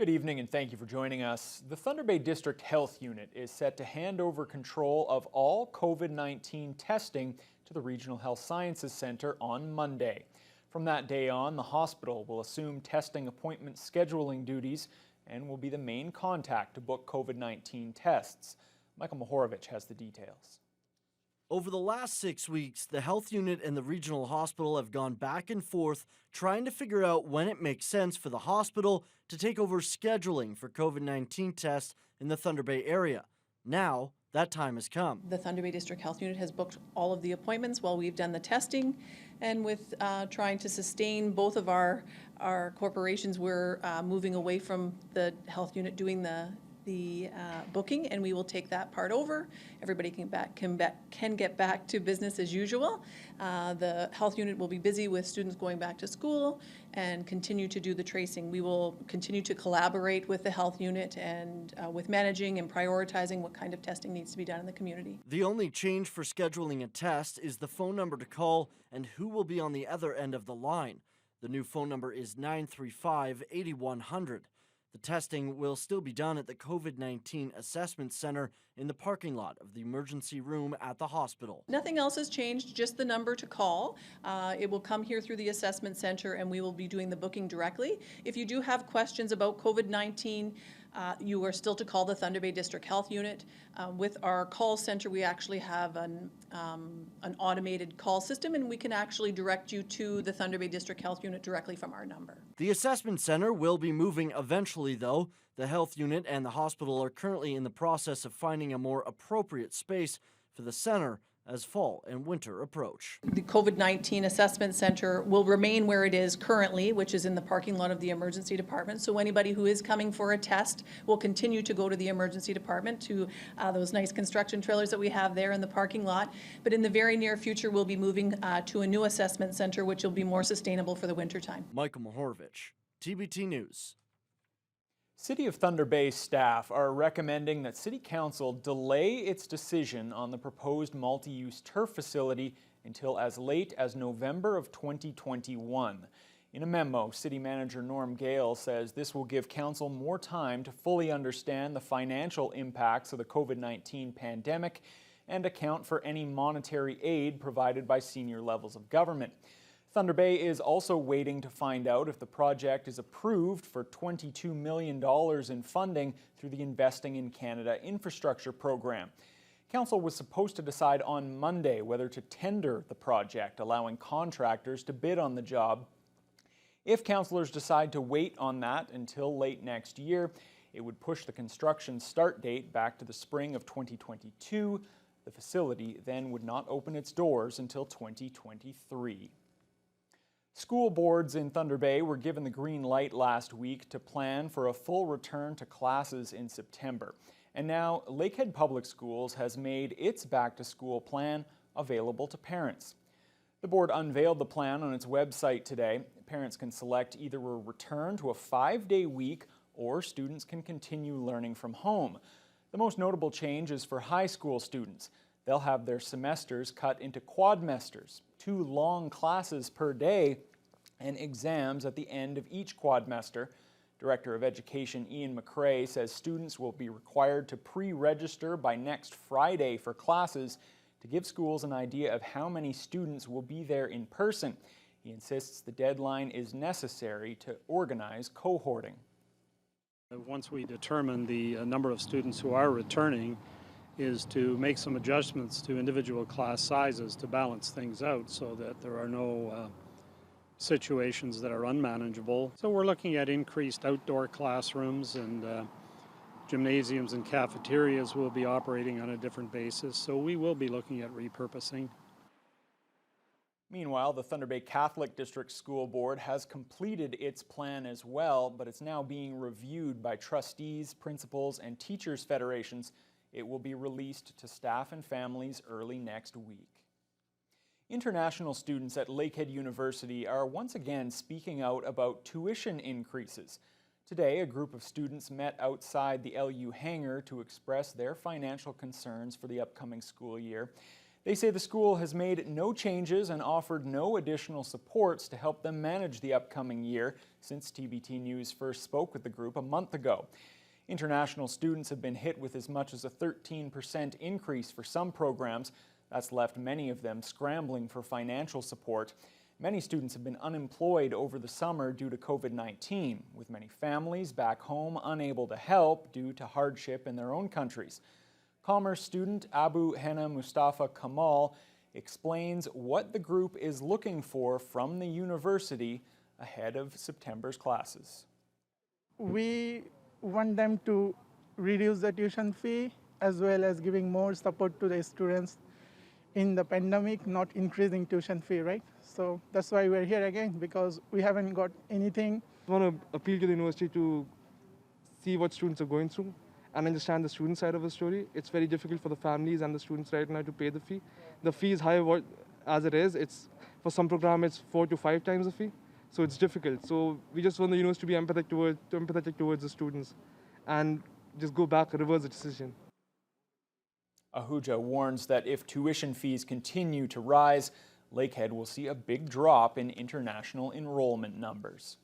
Good evening and thank you for joining us. The Thunder Bay District Health Unit is set to hand over control of all COVID-19 testing to the Regional Health Sciences Centre on Monday. From that day on, the hospital will assume testing appointment scheduling duties and will be the main contact to book COVID-19 tests. Michael Mahorovich has the details. Over the last 6 weeks, the health unit and the regional hospital have gone back and forth trying to figure out when it makes sense for the hospital to take over scheduling for COVID-19 tests in the Thunder Bay area. Now, that time has come. The Thunder Bay District Health Unit has booked all of the appointments while we've done the testing, and with trying to sustain both of our corporations, we're moving away from the health unit doing the booking, and we will take that part over. Everybody can get back to business as usual. The health unit will be busy with students going back to school and continue to do the tracing. We will continue to collaborate with the health unit and with managing and prioritizing what kind of testing needs to be done in the community. The only change for scheduling a test is the phone number to call and who will be on the other end of the line. The new phone number is 935-8100. The testing will still be done at the COVID-19 Assessment Center in the parking lot of the emergency room at the hospital. Nothing else has changed, just the number to call. It will come here through the assessment center and we will be doing the booking directly. If you do have questions about COVID-19, you are still to call the Thunder Bay District Health Unit. With our call center, we actually have an automated call system, and we can actually direct you to the Thunder Bay District Health Unit directly from our number. The assessment center will be moving eventually, though. The health unit and the hospital are currently in the process of finding a more appropriate space for the center as fall and winter approach. The COVID-19 Assessment Center will remain where it is currently, which is in the parking lot of the emergency department. So anybody who is coming for a test will continue to go to the emergency department, to those nice construction trailers that we have there in the parking lot. But in the very near future, we'll be moving to a new assessment center, which will be more sustainable for the winter time. Michael Mahorovich, TBT News. City of Thunder Bay staff are recommending that City Council delay its decision on the proposed multi-use turf facility until as late as November of 2021. In a memo, City Manager Norm Gale says this will give Council more time to fully understand the financial impacts of the COVID-19 pandemic and account for any monetary aid provided by senior levels of government. Thunder Bay is also waiting to find out if the project is approved for $22 million in funding through the Investing in Canada infrastructure program. Council was supposed to decide on Monday whether to tender the project, allowing contractors to bid on the job. If councillors decide to wait on that until late next year, it would push the construction start date back to the spring of 2022. The facility then would not open its doors until 2023. School boards in Thunder Bay were given the green light last week to plan for a full return to classes in September. And now Lakehead Public Schools has made its back-to-school plan available to parents. The board unveiled the plan on its website today. Parents can select either a return to a 5-day week or students can continue learning from home. The most notable change is for high school students. They'll have their semesters cut into quadmesters, 2 long classes per day, and exams at the end of each quadmester. Director of Education Ian McRae says students will be required to pre-register by next Friday for classes to give schools an idea of how many students will be there in person. He insists the deadline is necessary to organize cohorting. Once we determine the number of students who are returning, is to make some adjustments to individual class sizes to balance things out so that there are no situations that are unmanageable. So we're looking at increased outdoor classrooms, and gymnasiums and cafeterias will be operating on a different basis. So we will be looking at repurposing. Meanwhile, the Thunder Bay Catholic District School Board has completed its plan as well, but it's now being reviewed by trustees, principals, and teachers' federations. It will be released to staff and families early next week. International students at Lakehead University are once again speaking out about tuition increases. Today, a group of students met outside the LU hangar to express their financial concerns for the upcoming school year. They say the school has made no changes and offered no additional supports to help them manage the upcoming year since TBT News first spoke with the group a month ago. International students have been hit with as much as a 13% increase for some programs. That's left many of them scrambling for financial support. Many students have been unemployed over the summer due to COVID-19, with many families back home unable to help due to hardship in their own countries. Commerce student Abu Henna Mustafa Kamal explains what the group is looking for from the university ahead of September's classes. We want them to reduce the tuition fee as well as giving more support to the students in the pandemic, not increasing tuition fee, right? So that's why we're here again, because we haven't got anything. I want to appeal to the university to see what students are going through and understand the student side of the story. It's very difficult for the families and the students right now to pay the fee. The fee is high as it is. It's for some program it's 4 to 5 times the fee, so it's difficult. So we just want the university to be empathetic towards the students and just go back and reverse the decision. Ahuja warns that if tuition fees continue to rise, Lakehead will see a big drop in international enrollment numbers.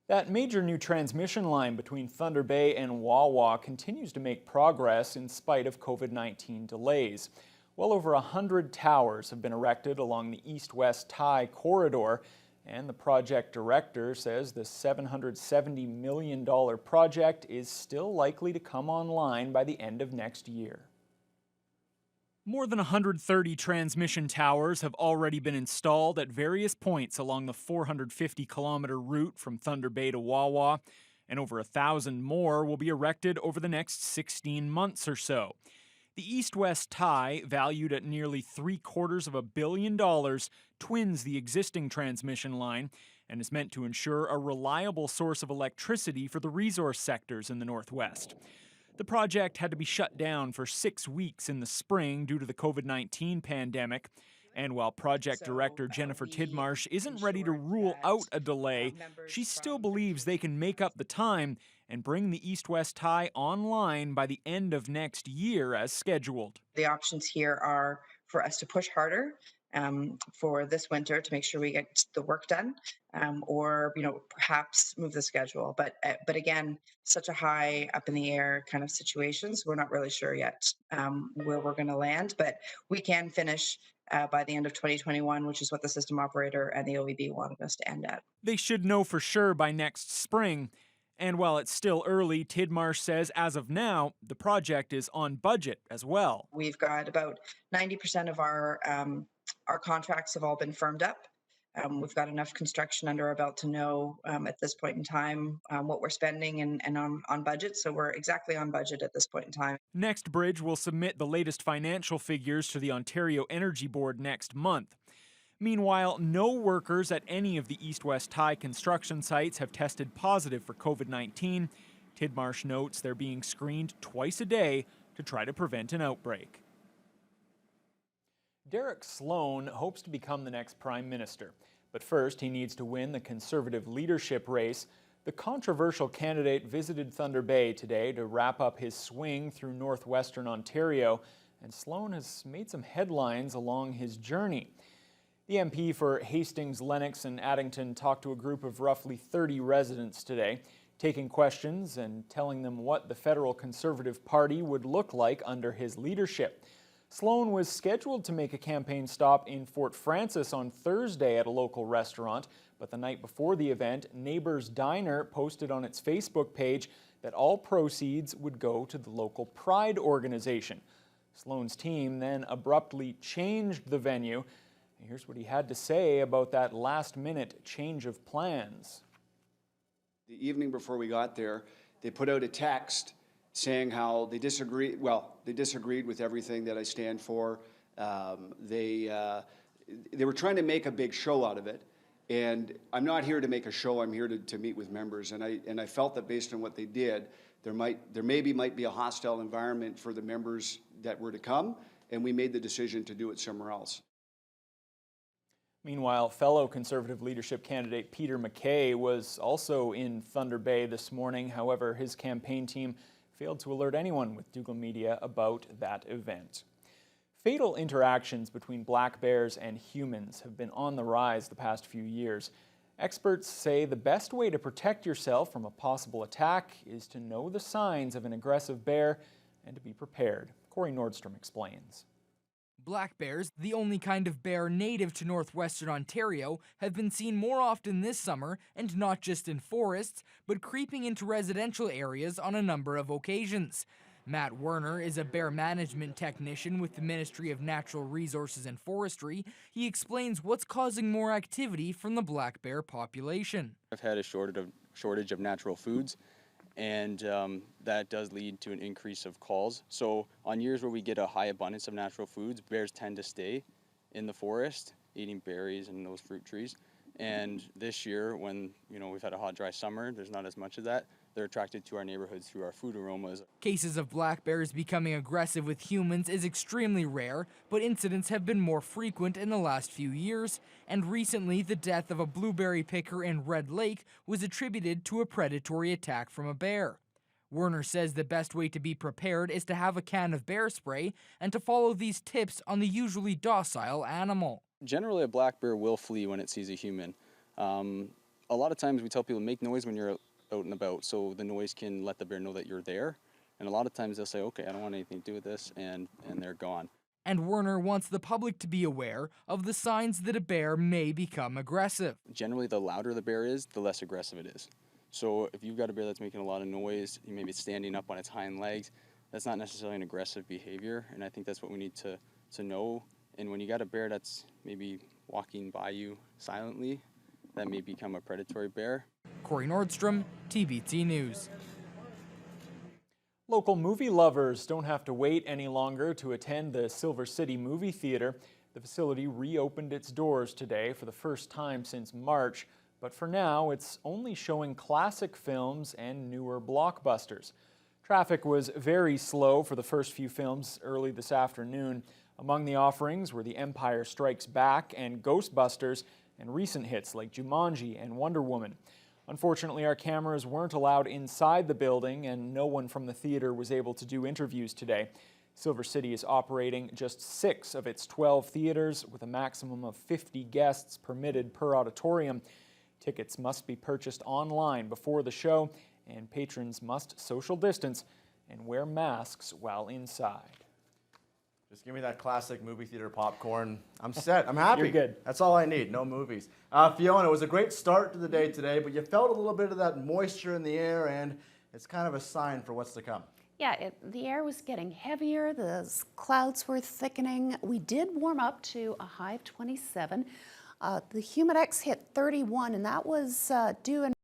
That major new transmission line between Thunder Bay and Wawa continues to make progress in spite of COVID-19 delays. Well over 100 towers have been erected along the east-west tie corridor, and the project director says the $770 million project is still likely to come online by the end of next year. More than 130 transmission towers have already been installed at various points along the 450-kilometer route from Thunder Bay to Wawa, and over 1,000 more will be erected over the next 16 months or so. The east-west tie, valued at nearly $750 million, twins the existing transmission line and is meant to ensure a reliable source of electricity for the resource sectors in the Northwest. The project had to be shut down for 6 weeks in the spring due to the COVID-19 pandemic. And while project director Jennifer Tidmarsh isn't ready to rule out a delay, she still believes they can make up the time and bring the east-west tie online by the end of next year as scheduled. The options here are for us to push harder for this winter to make sure we get the work done, or perhaps move the schedule. But again, such a high up in the air kind of situations, we're not really sure yet where we're going to land. But we can finish by the end of 2021, which is what the system operator and the OEB wanted us to end at. They should know for sure by next spring. And while it's still early, Tidmarsh says as of now, the project is on budget as well. We've got about 90% of our contracts have all been firmed up. We've got enough construction under our belt to know at this point in time what we're spending and on budget. So we're exactly on budget at this point in time. Next Bridge will submit the latest financial figures to the Ontario Energy Board next month. Meanwhile, no workers at any of the east-west tie construction sites have tested positive for COVID-19. Tidmarsh notes they're being screened twice a day to try to prevent an outbreak. Derek Sloan hopes to become the next Prime Minister, but first he needs to win the Conservative leadership race. The controversial candidate visited Thunder Bay today to wrap up his swing through northwestern Ontario, and Sloan has made some headlines along his journey. The MP for Hastings, Lennox and Addington talked to a group of roughly 30 residents today, taking questions and telling them what the federal Conservative Party would look like under his leadership. Sloan was scheduled to make a campaign stop in Fort Francis on Thursday at a local restaurant, but the night before the event, Neighbors Diner posted on its Facebook page that all proceeds would go to the local Pride organization. Sloan's team then abruptly changed the venue. Here's what he had to say about that last-minute change of plans. The evening before we got there, they put out a text saying how they disagreed with everything that I stand for. They were trying to make a big show out of it, and I'm not here to make a show. I'm here to meet with members, and I felt that based on what they did, there might be a hostile environment for the members that were to come, and we made the decision to do it somewhere else. Meanwhile, fellow Conservative leadership candidate Peter MacKay was also in Thunder Bay this morning. However, his campaign team failed to alert anyone with Dougal Media about that event. Fatal interactions between black bears and humans have been on the rise the past few years. Experts say the best way to protect yourself from a possible attack is to know the signs of an aggressive bear and to be prepared. Corey Nordstrom explains. Black bears, the only kind of bear native to northwestern Ontario, have been seen more often this summer, and not just in forests, but creeping into residential areas on a number of occasions. Matt Werner is a bear management technician with the Ministry of Natural Resources and Forestry. He explains what's causing more activity from the black bear population. I've had a shortage of natural foods, and that does lead to an increase of calls. So on years where we get a high abundance of natural foods, bears tend to stay in the forest eating berries and those fruit trees. And this year, when we've had a hot, dry summer, there's not as much of that. They're attracted to our neighborhoods through our food aromas. Cases of black bears becoming aggressive with humans is extremely rare, but incidents have been more frequent in the last few years, and recently the death of a blueberry picker in Red Lake was attributed to a predatory attack from a bear. Werner says the best way to be prepared is to have a can of bear spray and to follow these tips on the usually docile animal. Generally, a black bear will flee when it sees a human. A lot of times we tell people make noise when you're out and about, so the noise can let the bear know that you're there. And a lot of times they'll say, okay, I don't want anything to do with this, and they're gone. And Werner wants the public to be aware of the signs that a bear may become aggressive. Generally, the louder the bear is, the less aggressive it is. So if you've got a bear that's making a lot of noise, maybe it's standing up on its hind legs, that's not necessarily an aggressive behavior, and I think that's what we need to know. And when you got a bear that's maybe walking by you silently, that may become a predatory bear. Corey Nordstrom, TBT News. Local movie lovers don't have to wait any longer to attend the Silver City Movie Theatre. The facility reopened its doors today for the first time since March, but for now it's only showing classic films and newer blockbusters. Traffic was very slow for the first few films early this afternoon. Among the offerings were The Empire Strikes Back and Ghostbusters, and recent hits like Jumanji and Wonder Woman. Unfortunately, our cameras weren't allowed inside the building, and no one from the theater was able to do interviews today. Silver City is operating just 6 of its 12 theaters, with a maximum of 50 guests permitted per auditorium. Tickets must be purchased online before the show, and patrons must social distance and wear masks while inside. Just give me that classic movie theater popcorn. I'm set. I'm happy. You're good. That's all I need. No movies. Fiona, it was a great start to the day today, but you felt a little bit of that moisture in the air, and it's kind of a sign for what's to come. Yeah, the air was getting heavier. The clouds were thickening. We did warm up to a high of 27. The Humidex hit 31, and that was due in